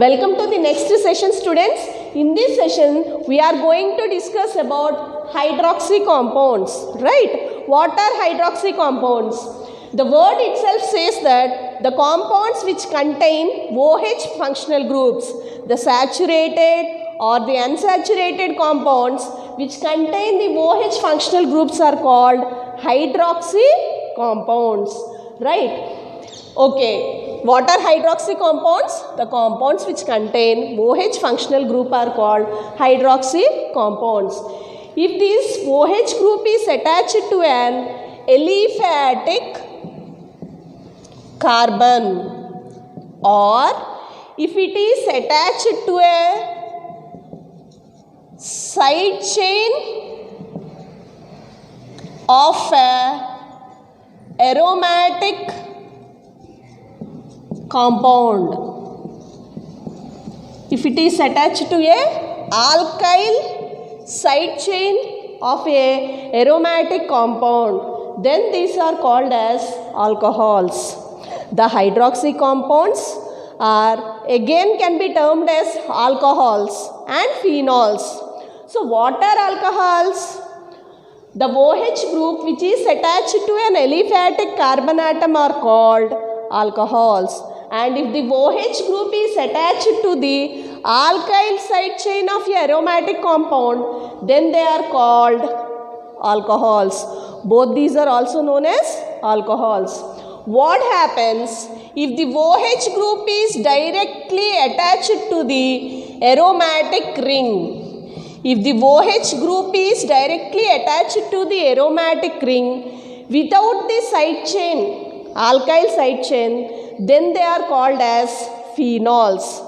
Welcome to the next session, students. In this session, we are going to discuss about hydroxy compounds, right? What are hydroxy compounds? The word itself says that the compounds which contain OH functional groups, the saturated or the unsaturated compounds which contain the OH functional groups are called hydroxy compounds, right? Okay. What are hydroxy compounds? The compounds which contain OH functional group are called hydroxy compounds. If this OH group is attached to an aliphatic carbon, or if it is attached to a side chain of a aromatic compound, if it is attached to a alkyl side chain of a aromatic compound, then these are called as alcohols. The hydroxy compounds are again can be termed as alcohols and phenols. So what are alcohols? The OH group which is attached to an aliphatic carbon atom are called alcohols. And if the OH group is attached to the alkyl side chain of a aromatic compound, then they are called alcohols. Both these are also known as alcohols. What happens if the OH group is directly attached to the aromatic ring? If the OH group is directly attached to the aromatic ring without the side chain, alkyl side chain, then they are called as phenols.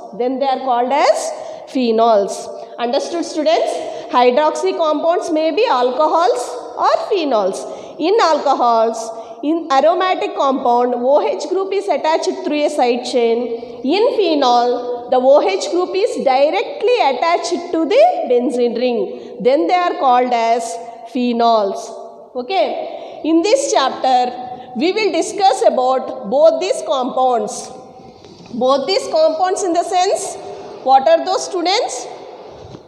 Understood, students? Hydroxy compounds may be alcohols or phenols. In alcohols, in aromatic compound, OH group is attached through a side chain. In phenol, the OH group is directly attached to the benzene ring. Then they are called as phenols. Okay. In this chapter, we will discuss about both these compounds. Both these compounds in the sense, what are those, students?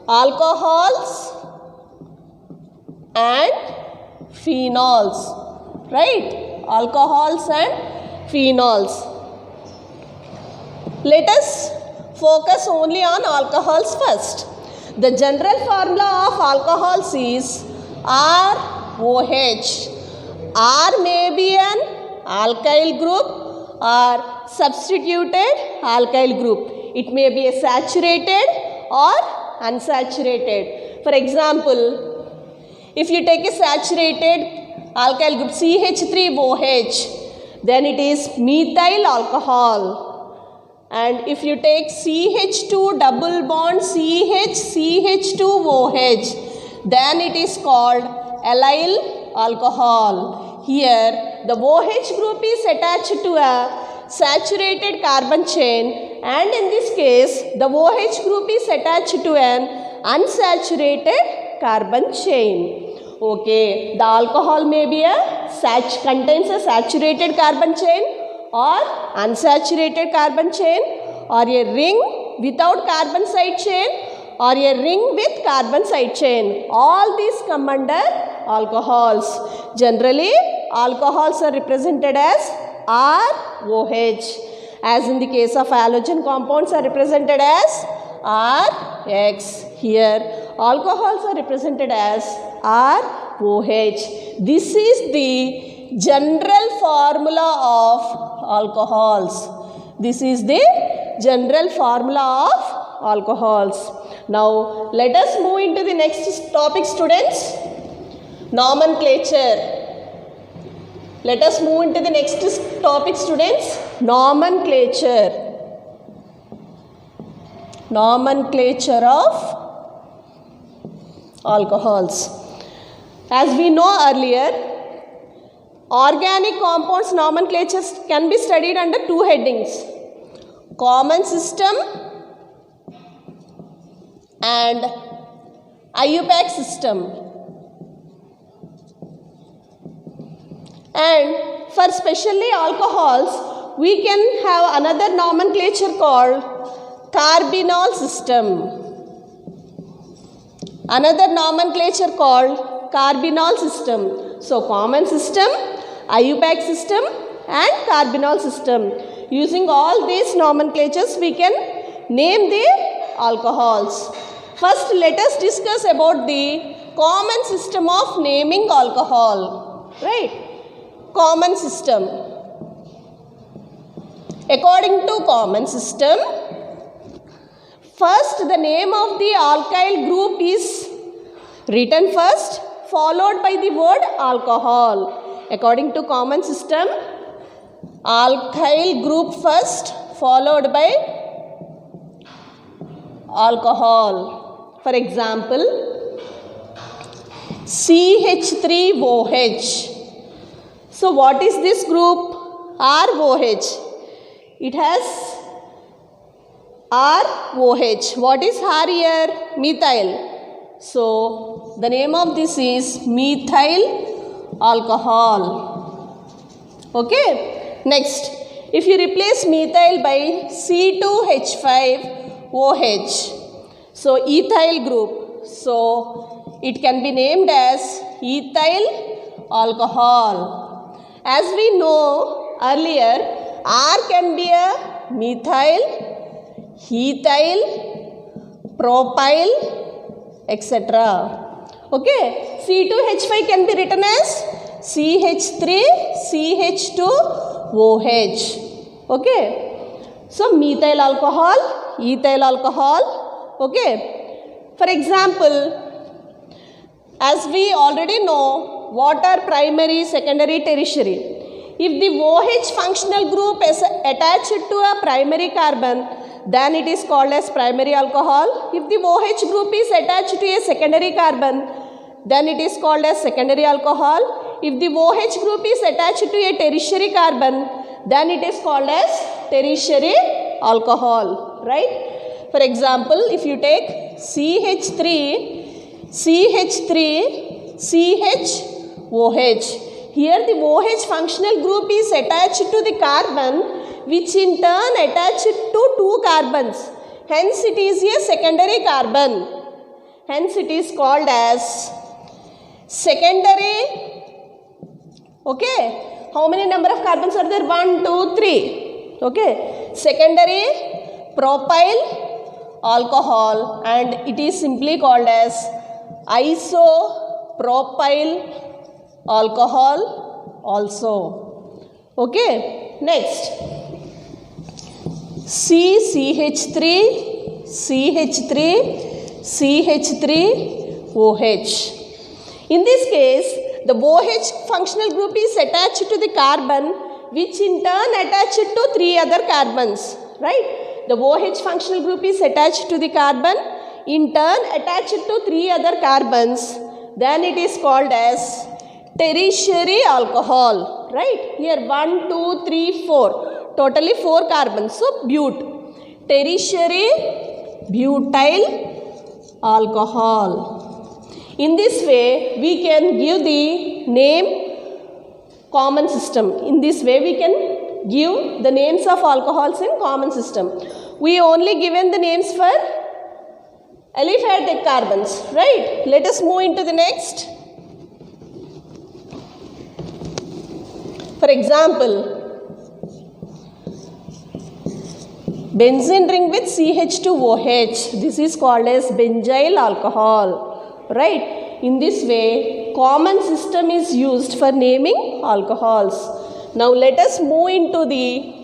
Alcohols and phenols, right? Alcohols and phenols. Let us focus only on alcohols first. The general formula of alcohols is ROH. R may be an alkyl group or substituted alkyl group. It may be a saturated or unsaturated. For example, if you take a saturated alkyl group CH3OH, then it is methyl alcohol. And if you take CH2 double bond CH2OH, then it is called allyl alcohol. Here the OH group is attached to a saturated carbon chain, and in this case the OH group is attached to an unsaturated carbon chain. Okay, the alcohol may be contains a saturated carbon chain or unsaturated carbon chain, or a ring without carbon side chain, or a ring with carbon side chain. All these come under alcohols. Generally, alcohols are represented as ROH. As in the case of halogen compounds are represented as RX. Here, alcohols are represented as ROH. This is the general formula of alcohols. This is the general formula of alcohols. Now, let us move into the next topic, students. Nomenclature. Let us move into the next topic, students. Nomenclature. Nomenclature of alcohols. As we know earlier, organic compounds nomenclatures can be studied under two headings: common system and IUPAC system. And for specially alcohols, we can have another nomenclature called carbinol system. Another nomenclature called carbinol system. So common system, IUPAC system and carbinol system. Using all these nomenclatures we can name the alcohols. First let us discuss about the common system of naming alcohol. Right? Common system. According to common system, first the name of the alkyl group is written first, followed by the word alcohol. According to common system, alkyl group first, followed by alcohol. For example, CH3OH. So what is this group? ROH. It has ROH. What is R here? Methyl. So the name of this is methyl alcohol. Okay. Next, if you replace methyl by C2H5OH, so ethyl group, so it can be named as ethyl alcohol. As we know earlier, R can be a methyl, ethyl, propyl, etc. Okay. C2H5 can be written as CH3CH2OH. Okay. So methyl alcohol, ethyl alcohol. Okay. For example, as we already know, what are primary, secondary, tertiary? If the OH functional group is attached to a primary carbon, then it is called as primary alcohol. If the OH group is attached to a secondary carbon, then it is called as secondary alcohol. If the OH group is attached to a tertiary carbon, then it is called as tertiary alcohol. Right? For example, if you take CH3CH2OH. Here the OH functional group is attached to the carbon, which in turn attached to two carbons. Hence it is a secondary carbon. Hence it is called as secondary. Okay. How many number of carbons are there? 1, 2, 3. Okay. Secondary propyl alcohol, and it is simply called as isopropyl alcohol also. Okay. Next, CH3OH. In this case, the OH functional group is attached to the carbon, which in turn attached to three other carbons. Right? The OH functional group is attached to the carbon, in turn attached to three other carbons. Then it is called as tertiary alcohol. Right? Here 1, 2, 3, 4. Totally 4 carbons. So but. Tertiary butyl alcohol. In this way, we can give the name common system. In this way, we can give the names of alcohols in common system. We only given the names for aliphatic carbons. Right? Let us move into the next. For example, benzene ring with CH2OH. This is called as benzyl alcohol. Right? In this way, common system is used for naming alcohols. Now let us move into the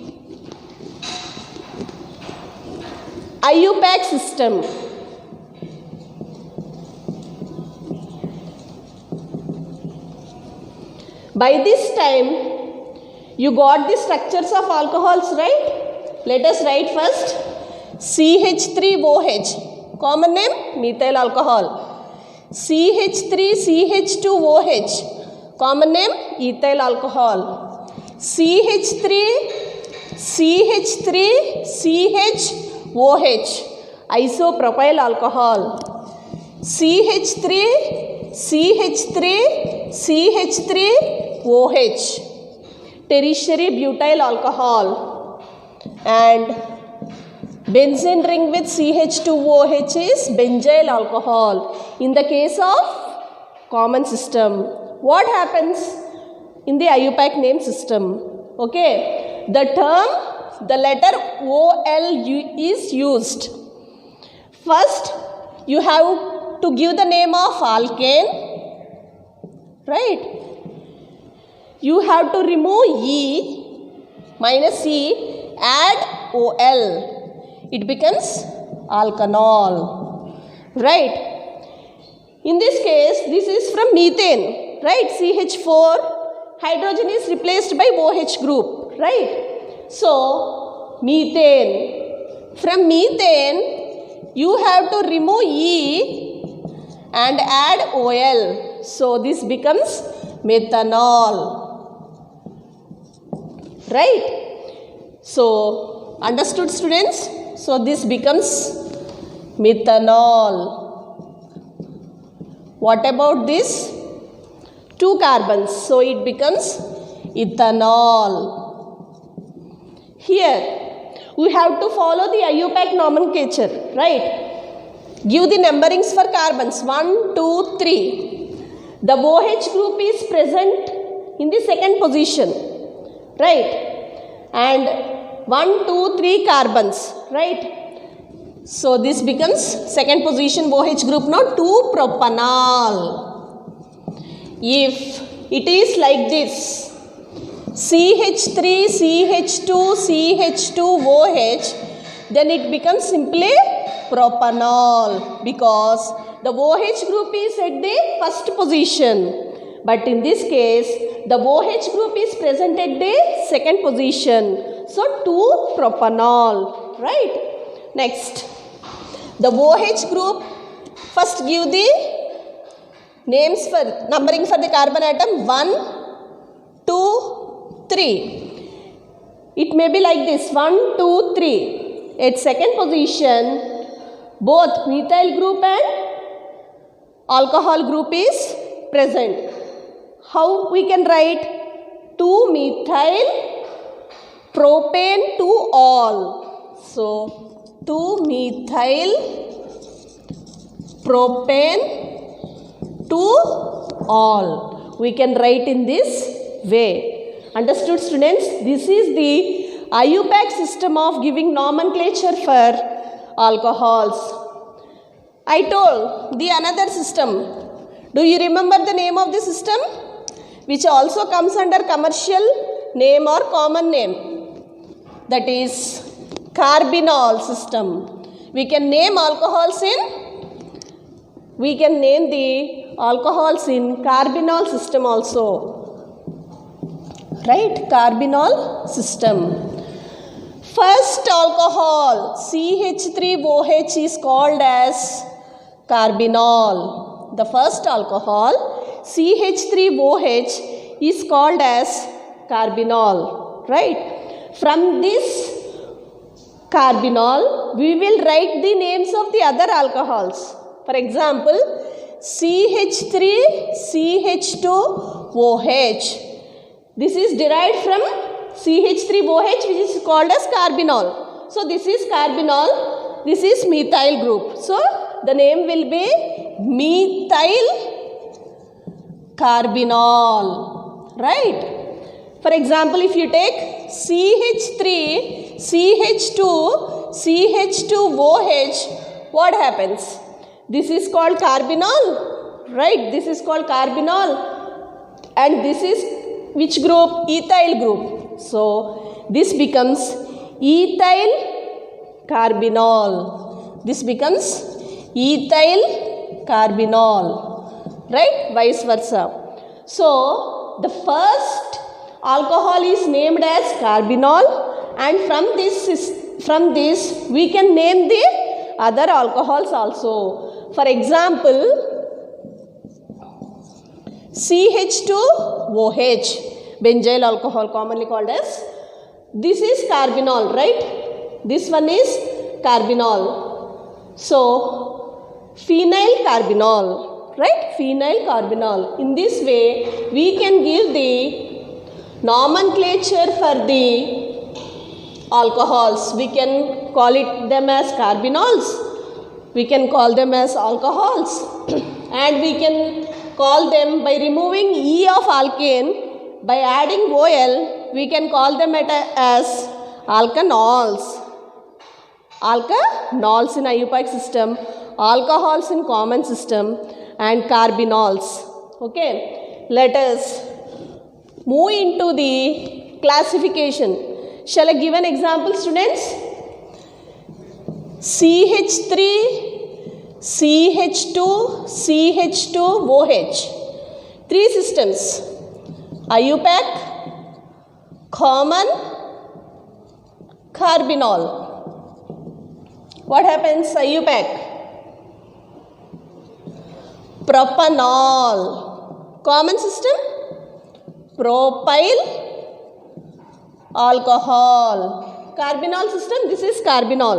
IUPAC system. By this time, you got the structures of alcohols, right? Let us write first CH3OH. Common name, methyl alcohol. CH3CH2OH. Common name, ethyl alcohol. CH3CH2OH. Isopropyl alcohol. CH3CH3OH. Tertiary butyl alcohol. And Benzene ring with CH2OH is benzyl alcohol. In the case of common system, what happens in the IUPAC name system? Okay, the term, the letter OL is used. First, you have to give the name of alkane, right? You have to remove E minus E, add OL. It becomes alkanol, right? In this case, this is from methane, right? CH4, hydrogen is replaced by OH group, right? So, methane. From methane, you have to remove E and add OL. So, this becomes methanol, right? So, understood, students? So, this becomes methanol. What about this? 2 carbons. So, it becomes ethanol. Here, we have to follow the IUPAC nomenclature, right? Give the numberings for carbons. 1, 2, 3. The OH group is present in the second position, right? And 1, 2, 3 carbons, right? So, this becomes second position OH group now, 2-propanol. If it is like this, CH3, CH2, CH2OH, then it becomes simply propanol because the OH group is at the first position. But in this case, the OH group is present at the second position. So, 2-propanol, right? Next, the OH group, first give the names for numbering for the carbon atom 1, 2, 3. It may be like this 1, 2, 3. At second position, both methyl group and alcohol group is present. How we can write? 2-methyl propane 2-all. So, 2-methyl propane 2-all. We can write in this way. Understood, students? This is the IUPAC system of giving nomenclature for alcohols. I told the another system. Do you remember the name of the system? Which also comes under commercial name or common name. That is carbinol system. We can name alcohols in, we can name the alcohols in carbinol system also. Right? Carbinol system. First alcohol, CH3OH, is called as carbinol. The first alcohol, CH3OH, is called as carbinol. Right? From this carbinol, we will write the names of the other alcohols. For example, CH3CH2OH. This is derived from CH3OH, which is called as carbinol. So, this is carbinol. This is methyl group. So, the name will be methyl carbinol. Right? For example, if you take CH3, CH2, CH2OH, what happens? This is called carbinol, right? This is called carbinol. And this is which group? Ethyl group. So, this becomes ethyl carbinol. This becomes ethyl carbinol, right? Vice versa. So, the first alcohol is named as carbinol, and from this we can name the other alcohols also. For example, CH2OH, benzyl alcohol, commonly called as, this is carbinol, right? This one is carbinol. So, phenyl carbinol, right? Phenyl carbinol. In this way, we can give the nomenclature for the alcohols. We can call them as carbenols, we can call them as alcohols, and we can call them by removing E of alkane, by adding OL, we can call them as alkanols. Alkanols in IUPAC system, alcohols in common system, and carbenols. Okay, let us move into the classification. Shall I give an example, students? CH3, CH2, CH2, OH. Three systems. IUPAC, common, carbinol. What happens? IUPAC. Propanol. Common system? Propyl alcohol. Carbinol system, this is carbinol.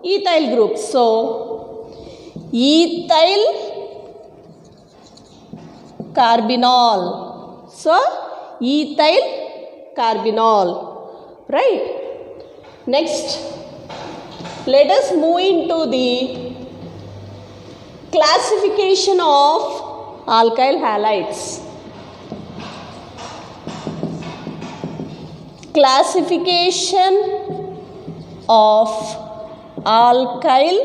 Ethyl group. So, ethyl carbinol. So, ethyl carbinol. Right? Next, let us move into the classification of alkyl halides. Classification of alkyl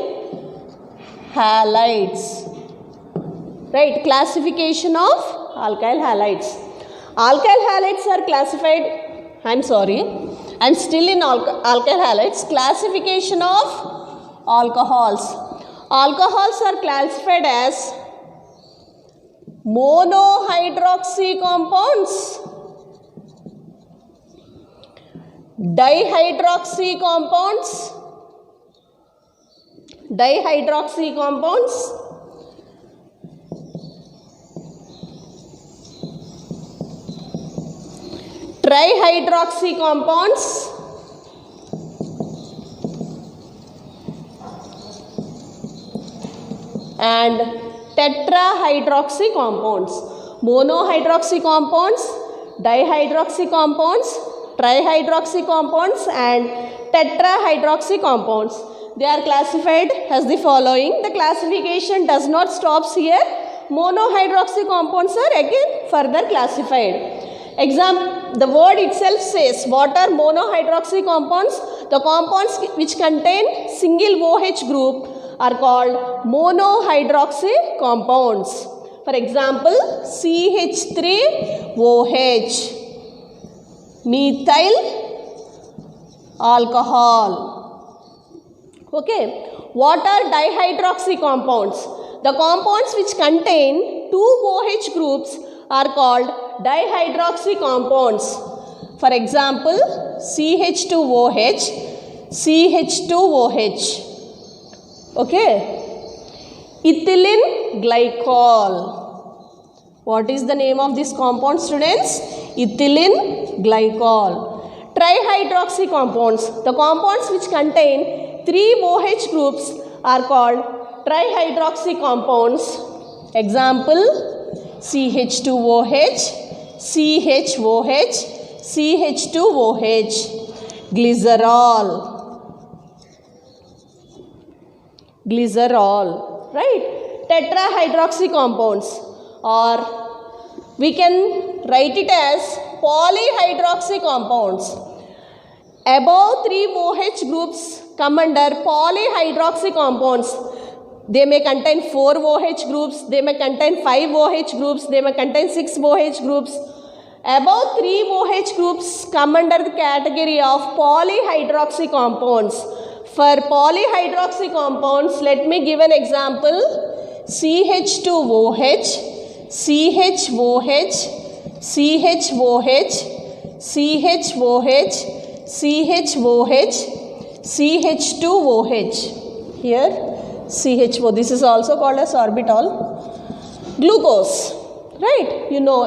halides. Right, classification of alkyl halides. Alkyl halides are classified, I'm still in alkyl halides. Classification of alcohols. Alcohols are classified as monohydroxy compounds, dihydroxy compounds, trihydroxy compounds, and tetrahydroxy compounds. Monohydroxy compounds, dihydroxy compounds, trihydroxy compounds, and tetrahydroxy compounds. They are classified as the following. The classification does not stop here. Monohydroxy compounds are again further classified. The word itself says what are monohydroxy compounds? The compounds which contain single OH group are called monohydroxy compounds. For example, CH3OH, methyl alcohol. Okay, what are dihydroxy compounds? The compounds which contain two OH groups are called dihydroxy compounds. For example, CH2OH, CH2OH. Okay, ethylene glycol. What is the name of this compound, students? Ethylene glycol. Trihydroxy compounds. The compounds which contain three OH groups are called trihydroxy compounds. Example, CH2OH, CHOH, CH2OH. Glycerol, right? Tetrahydroxy compounds, or we can write it as polyhydroxy compounds. Above 3 OH groups come under polyhydroxy compounds. They may contain 4 OH groups, they may contain 5 OH groups, they may contain 6 OH groups. Above 3 OH groups come under the category of polyhydroxy compounds. For polyhydroxy compounds, let me give an example. CH2OH, CHOH, CHOH, CHOH, CHOH, CH2OH. Here CHO, this is also called as orbital. Glucose, right? You know,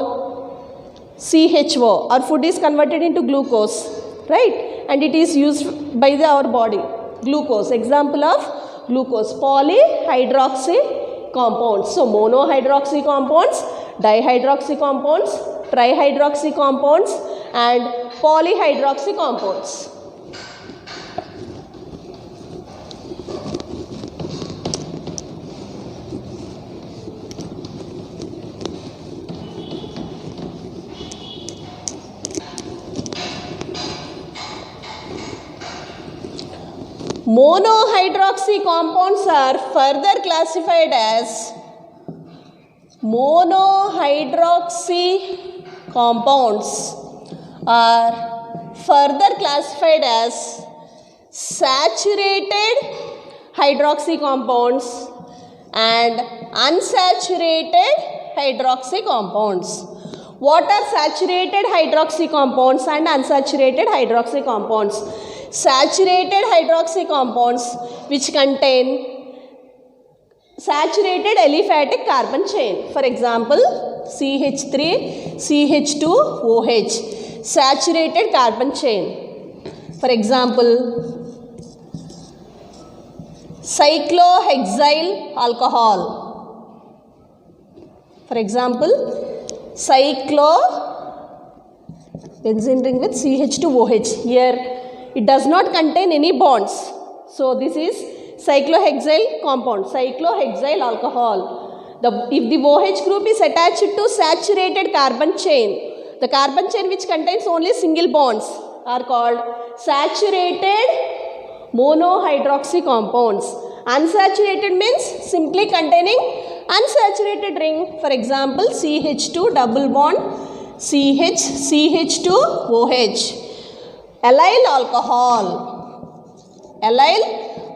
CHO, our food is converted into glucose, right? And it is used by our body. Glucose, example of glucose, polyhydroxy compounds. So, monohydroxy compounds, dihydroxy compounds, trihydroxy compounds, and polyhydroxy compounds. Monohydroxy compounds are further classified as saturated hydroxy compounds and unsaturated hydroxy compounds. What are saturated hydroxy compounds and unsaturated hydroxy compounds? Saturated hydroxy compounds which contain saturated aliphatic carbon chain. For example, CH3, CH2OH, saturated carbon chain. For example, cyclohexyl alcohol. For example, benzene ring with CH2OH. Here it does not contain any bonds. So this is cyclohexyl compound, cyclohexyl alcohol. If the OH group is attached to saturated carbon chain, the carbon chain which contains only single bonds are called saturated monohydroxy compounds. Unsaturated means simply containing unsaturated ring. For example, CH2 double bond CH, CH2OH. Allyl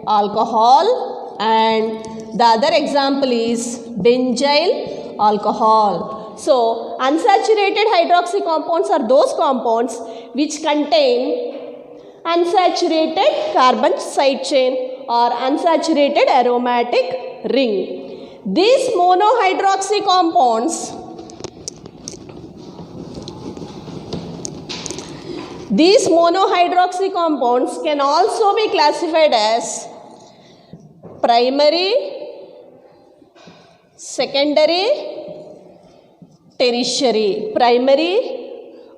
alcohol, and the other example is benzyl alcohol. So, unsaturated hydroxy compounds are those compounds which contain unsaturated carbon side chain or unsaturated aromatic ring. These monohydroxy compounds can also be classified as primary, secondary, tertiary. Primary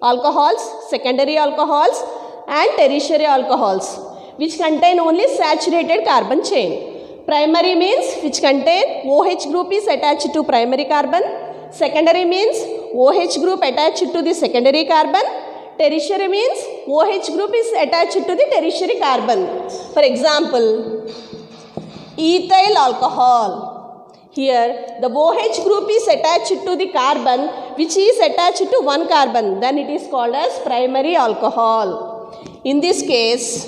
alcohols, secondary alcohols and tertiary alcohols which contain only saturated carbon chain. Primary means which contain OH group is attached to primary carbon. Secondary means OH group attached to the secondary carbon. Tertiary means OH group is attached to the tertiary carbon. For example, ethyl alcohol. Here the OH group is attached to the carbon which is attached to one carbon. Then it is called as primary alcohol. In this case,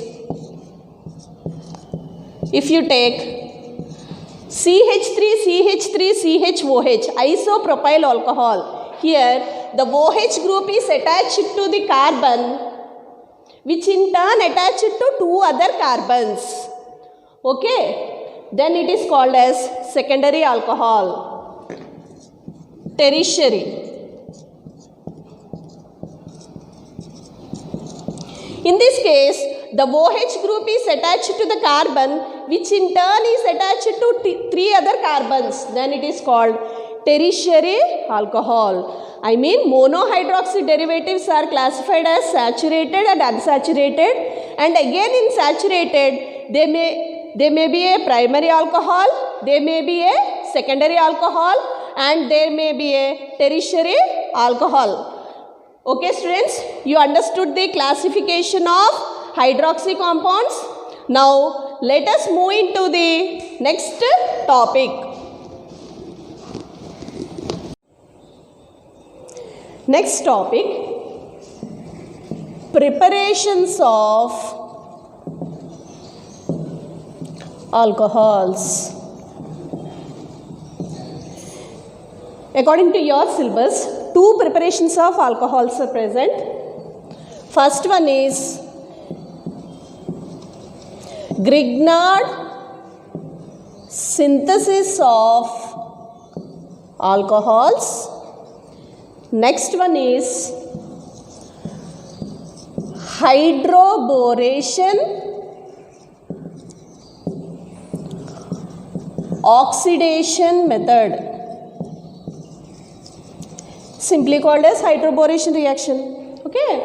if you take CH3CHOH, isopropyl alcohol, here the OH group is attached to the carbon which in turn attached to two other carbons. Okay, then it is called as secondary alcohol. Tertiary. In this case, the OH group is attached to the carbon which in turn is attached to three other carbons. Then it is called tertiary alcohol. I mean, monohydroxy derivatives are classified as saturated and unsaturated, and again in saturated they may be a primary alcohol, they may be a secondary alcohol, and there may be a tertiary alcohol. Okay students, you understood the classification of hydroxy compounds. Now let us move into the next topic. Next topic, preparations of alcohols. According to your syllabus, two preparations of alcohols are present. First one is Grignard synthesis of alcohols. Next one is hydroboration oxidation method, simply called as hydroboration reaction. Okay,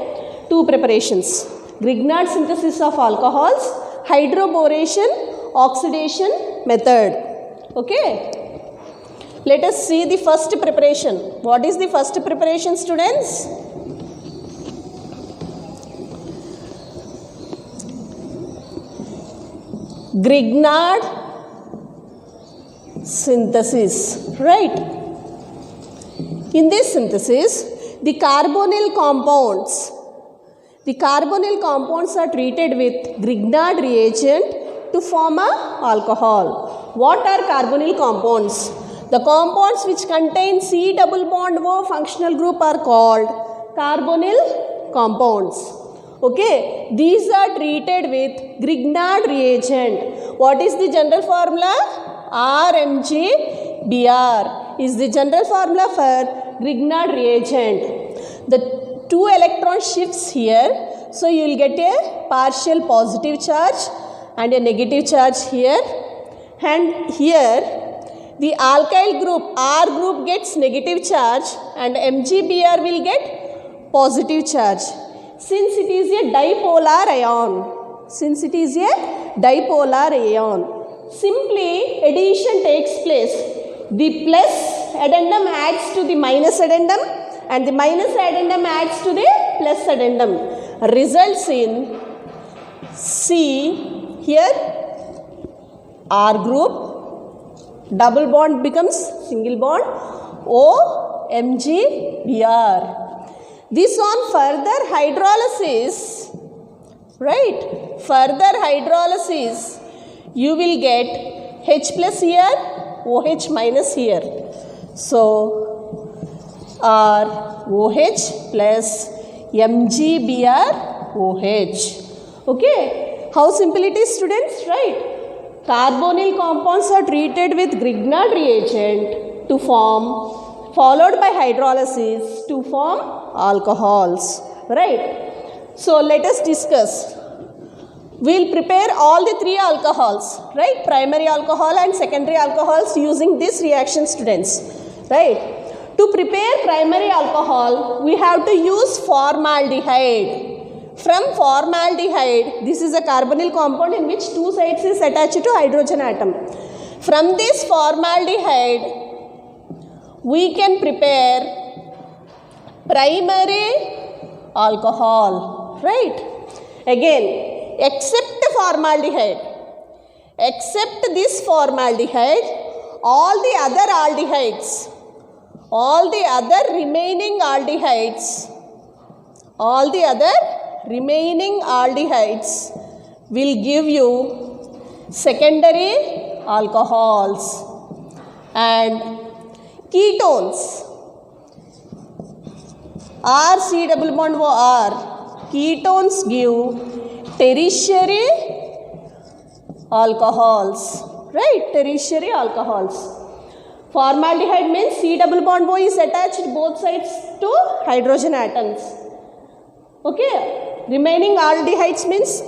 two preparations: Grignard synthesis of alcohols, hydroboration oxidation method. Okay, let us see the first preparation. What is the first preparation, students? Grignard synthesis, right? In this synthesis, the carbonyl compounds are treated with Grignard reagent to form a alcohol. What are carbonyl compounds? The compounds which contain C double bond O functional group are called carbonyl compounds. Okay, these are treated with Grignard reagent. What is the general formula? RMgBr is the general formula for Grignard reagent. The 2 electron shifts here, so you will get a partial positive charge and a negative charge here, and here the alkyl group R group gets negative charge and MgBr will get positive charge. Since it is a dipolar ion, simply addition takes place. The plus addendum adds to the minus addendum and the minus addendum adds to the plus addendum, results in C here R group, double bond becomes single bond, O MgBr. This on further hydrolysis, right? Further hydrolysis, you will get H plus here, OH minus here. So, R OH plus MgBr OH. Okay, how simple it is, students, right? Carbonyl compounds are treated with Grignard reagent to form, followed by hydrolysis to form alcohols, right? So let us discuss. We will prepare all the 3 alcohols, right? Primary alcohol and secondary alcohols using this reaction, students, right? To prepare primary alcohol, we have to use formaldehyde. From formaldehyde, this is a carbonyl compound in which 2 sides is attached to hydrogen atom. From this formaldehyde, we can prepare primary alcohol, right? Again, except formaldehyde, except this formaldehyde, all the other aldehydes, all the other remaining aldehydes will give you secondary alcohols. And ketones, R C double bond O R, ketones give tertiary alcohols, right? Tertiary alcohols. Formaldehyde means C double bond O is attached both sides to hydrogen atoms. Okay, remaining aldehydes means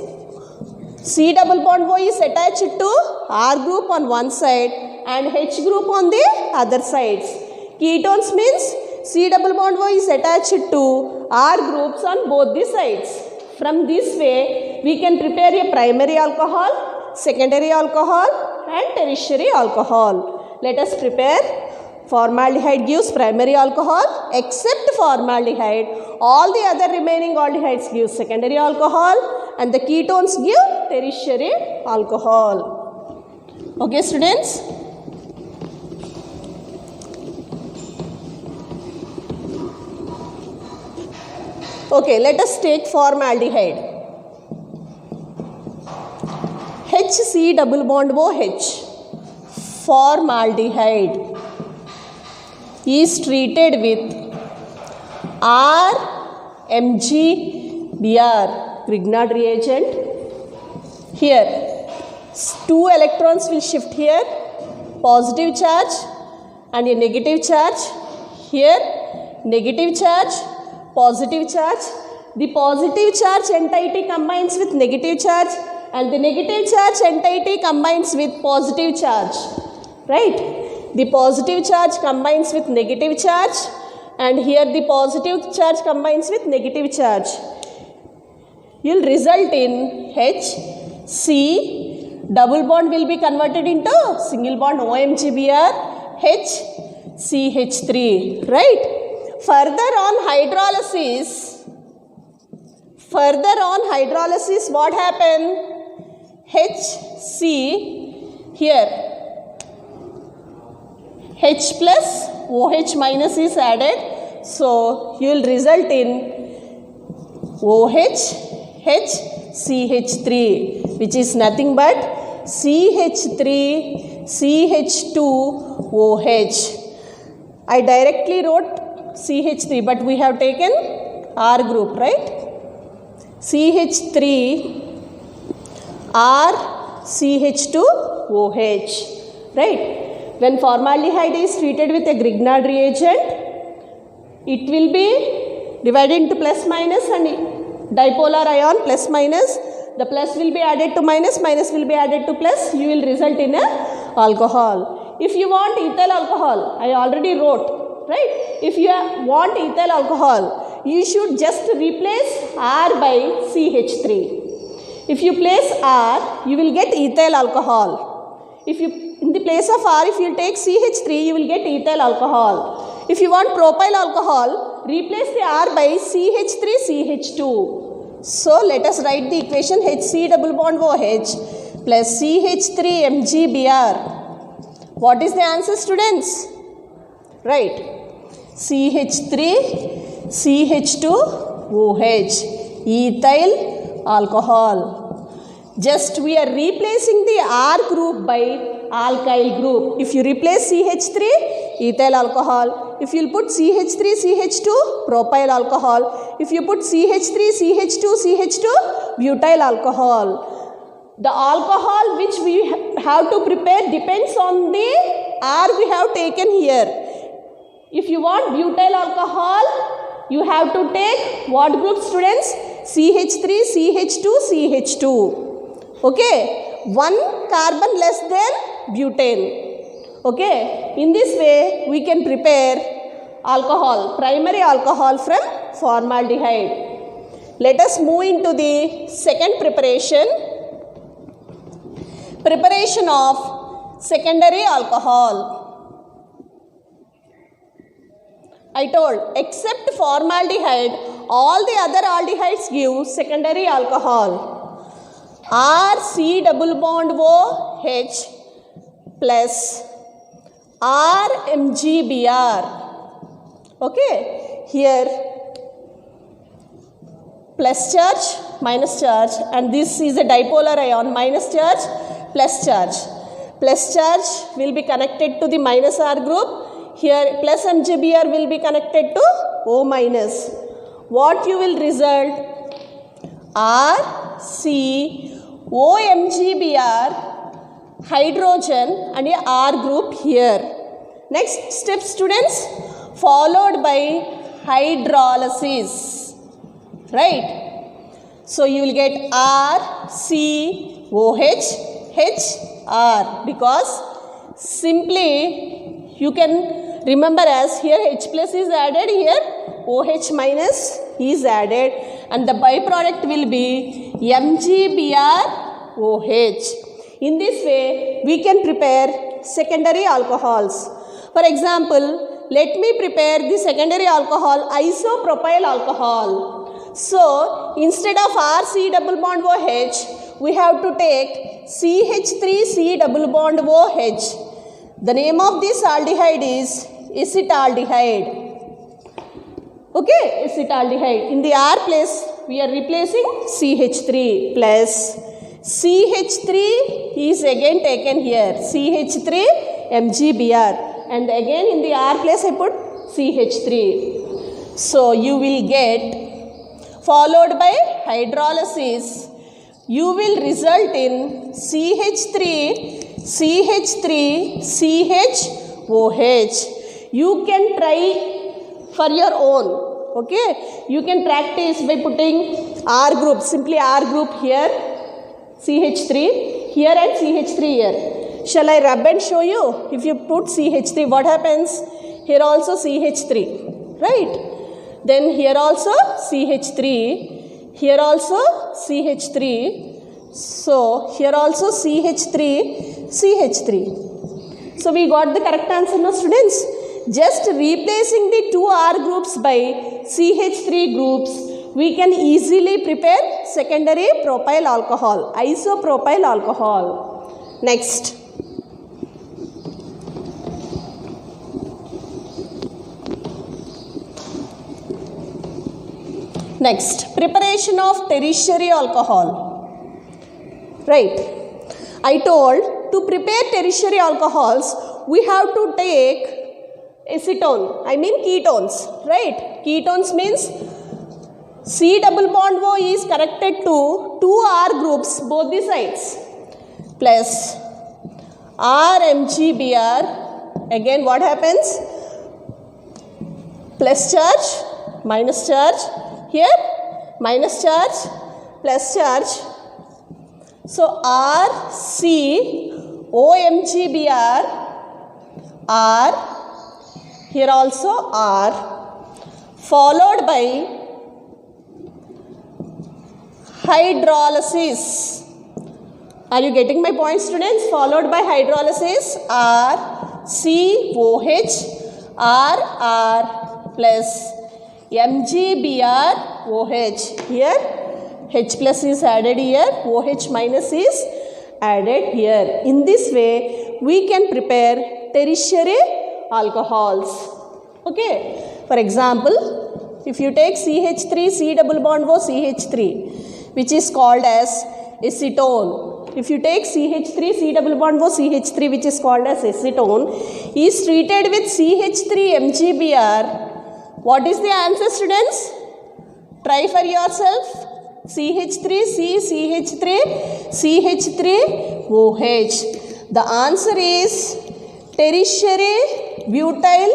C double bond O is attached to R group on one side and H group on the other sides. Ketones means C double bond O is attached to R groups on both the sides. From this way, we can prepare a primary alcohol, secondary alcohol and tertiary alcohol. Let us prepare. Formaldehyde gives primary alcohol. Except formaldehyde, all the other remaining aldehydes give secondary alcohol and the ketones give tertiary alcohol. Okay, students? Okay, let us take formaldehyde. HC double bond OH. Formaldehyde is treated with RMgBr, Grignard reagent. Here, 2 electrons will shift here, positive charge and a negative charge. Here, negative charge, positive charge. The positive charge entity combines with negative charge and the negative charge entity combines with positive charge, right? The positive charge combines with negative charge and here the positive charge combines with negative charge. You will result in HC, double bond will be converted into single bond OMgBr, HCH3, right? Further on hydrolysis, what happened? HC here. H plus OH minus is added. So you will result in OH, H, CH3, which is nothing but CH3, CH2OH. I directly wrote CH3, but we have taken R group, right? CH3 R CH2OH, right? When formaldehyde is treated with a Grignard reagent, it will be divided into plus minus and dipolar ion plus minus. The plus will be added to minus, minus will be added to plus. You will result in a alcohol. If you want ethyl alcohol, I already wrote, right? If you want ethyl alcohol, you should just replace R by CH3. If you place R, you will get ethyl alcohol. If you, in the place of R, if you take CH3, you will get ethyl alcohol. If you want propyl alcohol, replace the R by CH3CH2. So let us write the equation HC double bond OH plus CH3 MgBr. What is the answer, students? Right. CH3 CH2OH, ethyl alcohol. Just we are replacing the R group by alkyl group. If you replace CH3, ethyl alcohol. If you put CH3, CH2, propyl alcohol. If you put CH3, CH2, CH2, butyl alcohol. The alcohol which we have to prepare depends on the R we have taken here. If you want butyl alcohol, you have to take what group, students? CH3, CH2, CH2. Okay, one carbon less than butane. Okay, in this way we can prepare alcohol, primary alcohol from formaldehyde. Let us move into the second preparation. Preparation of secondary alcohol. I told, except formaldehyde, all the other aldehydes give secondary alcohol. RC double bond OH plus RMgBr. Okay, here plus charge, minus charge, and this is a dipolar ion, minus charge, plus charge. Plus charge will be connected to the minus R group. Here plus MgBr will be connected to O minus. What you will result? RC OMgBr, hydrogen and a R group here. Next step, students, followed by hydrolysis, right? So you will get RCOH HR, because simply you can remember as here H plus is added, here OH minus is added, and the byproduct will be MgBrOH. In this way, we can prepare secondary alcohols. For example, let me prepare the secondary alcohol isopropyl alcohol. So, instead of RC double bond OH, we have to take CH3C double bond OH. The name of this aldehyde is acetaldehyde. Okay, acetaldehyde. In the R place, we are replacing CH3 plus CH3 is again taken here, CH3 MgBr, and again in the R place I put CH3. So you will get, followed by hydrolysis, you will result in CH3 CHOH. You can try for your own. Okay, you can practice by putting R group, simply R group here, CH3 here and CH3 here. Shall I rub and show you? If you put CH3, what happens? Here also CH3, right? Then here also CH3, here also CH3, so here also CH3, CH3. So we got the correct answer now, students. Just replacing the two R groups by CH3 groups we can easily prepare secondary propyl alcohol, isopropyl alcohol. Next. Next, preparation of tertiary alcohol. Right. I told to prepare tertiary alcohols, we have to take acetone, I mean ketones, right? Ketones means C double bond O is connected to two R groups, both the sides, plus RMgBr. Again, what happens? Plus charge, minus charge. Here, minus charge, plus charge. So, RCOMgBr, R, here also R, followed by hydrolysis. Are you getting my point, students? Followed by hydrolysis, RCOH, RR plus MgBrOH. Here H plus is added here, OH minus is added here. In this way, we can prepare tertiary alcohols. Okay. For example, if you take CH3, C double bond O, CH3, which is called as acetone. If you take CH3, C double bond O, CH3, which is called as acetone, is treated with CH3 MgBr. What is the answer, students? Try for yourself. CH3, C, CH3, CH3, OH. The answer is tertiary butyl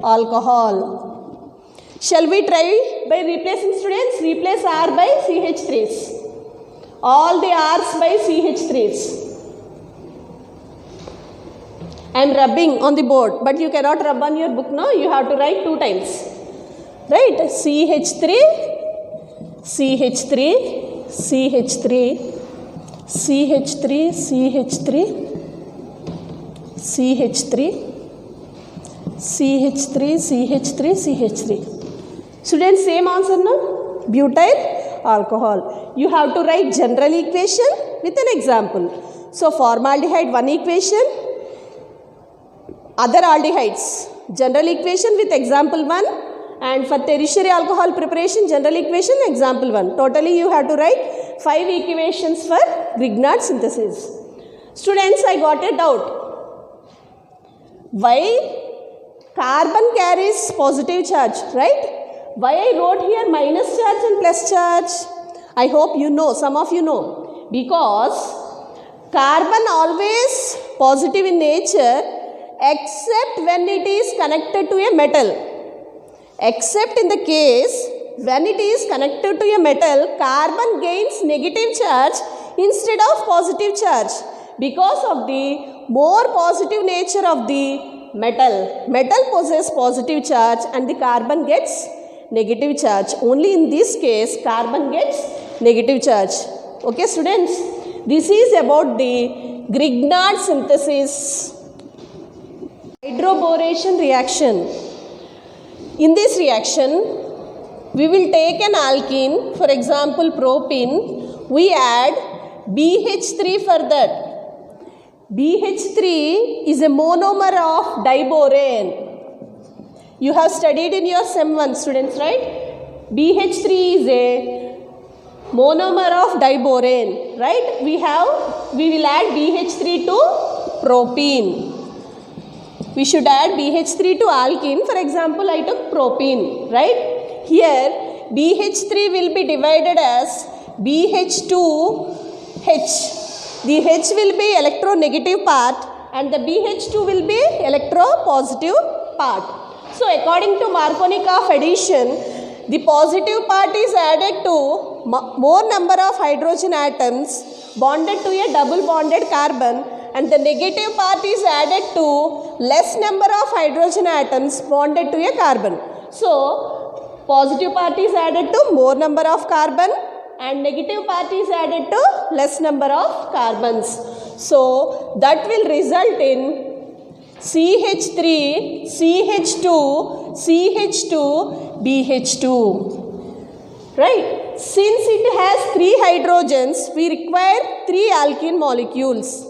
alcohol. Shall we try by replacing, students? Replace R by CH3s. All the R's by CH3s. I am rubbing on the board, but you cannot rub on your book, no? You have to write 2 times. Right? CH3, CH3, CH3, CH3, CH3, CH3, CH3, CH3, CH3. Students, same answer, no? Butyl alcohol. You have to write general equation with an example. So, formaldehyde, one equation. Other aldehydes, general equation with example 1, and for tertiary alcohol preparation, general equation, example 1. Totally you have to write 5 equations for Grignard synthesis. Students, I got a doubt. Why carbon carries positive charge, right? Why I wrote here minus charge and plus charge? I hope you know, some of you know. Because carbon always positive in nature, except when it is connected to a metal. Except in the case when it is connected to a metal, carbon gains negative charge instead of positive charge because of the more positive nature of the metal. Metal possesses positive charge and the carbon gets negative charge. Only in this case, carbon gets negative charge. Okay, students? This is about the Grignard synthesis. Hydroboration reaction. In this reaction, we will take an alkene, for example propene, we add BH3 for that. BH3 is a monomer of diborane. You have studied in your Sem 1, students, right? BH3 is a monomer of diborane, right? We will add BH3 to propene. We should add BH3 to alkene. For example, I took propene, right? Here, BH3 will be divided as BH2H. The H will be electronegative part and the BH2 will be electropositive part. So, according to Markovnikov addition, the positive part is added to more number of hydrogen atoms bonded to a double bonded carbon, and the negative part is added to less number of hydrogen atoms bonded to a carbon. So, positive part is added to more number of carbon and negative part is added to less number of carbons. So, that will result in CH3, CH2, CH2, BH2. right? Since it has 3 hydrogens, we require 3 alkene molecules.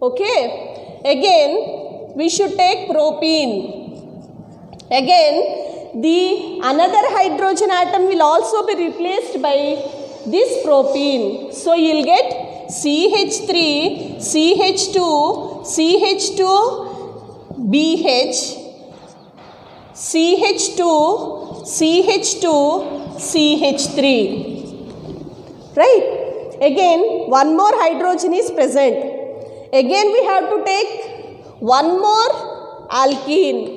Okay, again we should take propene. Again, the another hydrogen atom will also be replaced by this propene. So you will get CH3, CH2, CH2, BH, CH2, CH2, CH3. Right? Again, one more hydrogen is present. Again, we have to take one more alkene.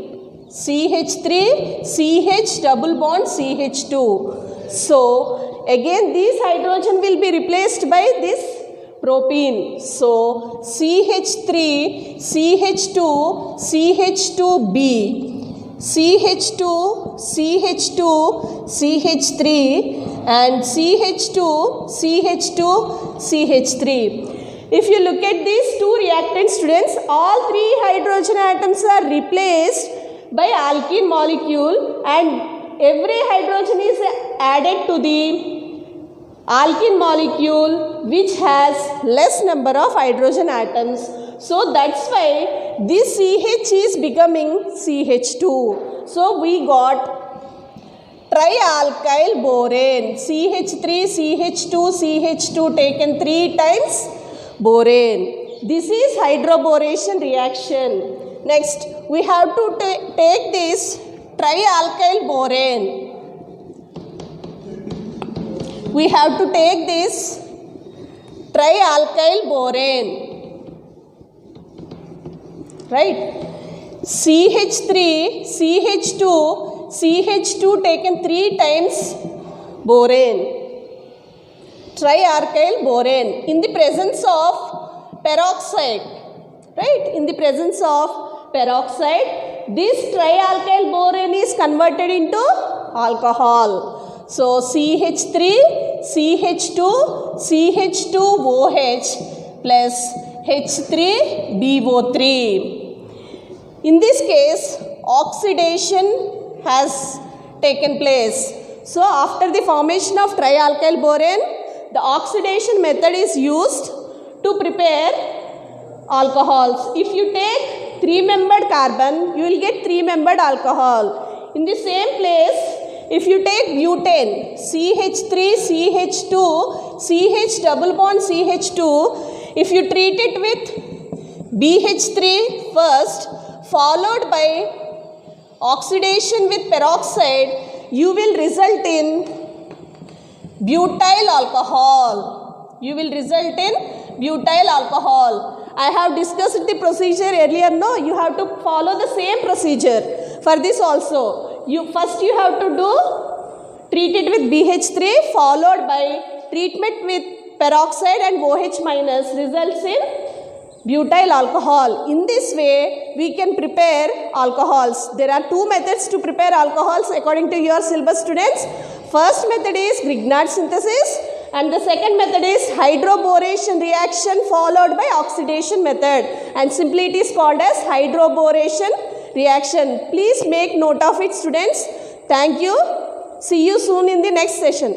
CH3, CH double bond CH2. So, again these hydrogen will be replaced by this propene. So, CH3, CH2, CH2B, CH2, CH2, CH3 and CH2, CH2, CH3. If you look at these two reactant students, all 3 hydrogen atoms are replaced by alkene molecule and every hydrogen is added to the alkene molecule which has less number of hydrogen atoms. So that's why this CH is becoming CH2. So we got trialkyl borane, CH3, CH2, CH2 taken 3 times borane. This is hydroboration reaction. Next, we have to take this trialkyl borane. We have to take this trialkyl borane. Right? CH3, CH2, CH2 taken 3 times borane. Trialkyl borane in the presence of peroxide. Right? In the presence of peroxide, this trialkyl borane is converted into alcohol. So, CH3, CH2, CH2OH plus H3BO3. In this case, oxidation has taken place. So, after the formation of trialkyl borane, the oxidation method is used to prepare alcohols. If you take 3-membered carbon, you will get 3-membered alcohol. In the same place, if you take butane, CH3, CH2, CH double bond CH2, if you treat it with BH3 first, followed by oxidation with peroxide, you will result in butyl alcohol. You will result in butyl alcohol. I have discussed the procedure earlier. No, you have to follow the same procedure for this also. First you have to do treat it with BH3 followed by treatment with peroxide and OH minus results in butyl alcohol. In this way, we can prepare alcohols. There are 2 methods to prepare alcohols according to your syllabus, students. First method is Grignard synthesis and the second method is hydroboration reaction followed by oxidation method, and simply it is called as hydroboration reaction. Please make note of it, students. Thank you. See you soon in the next session.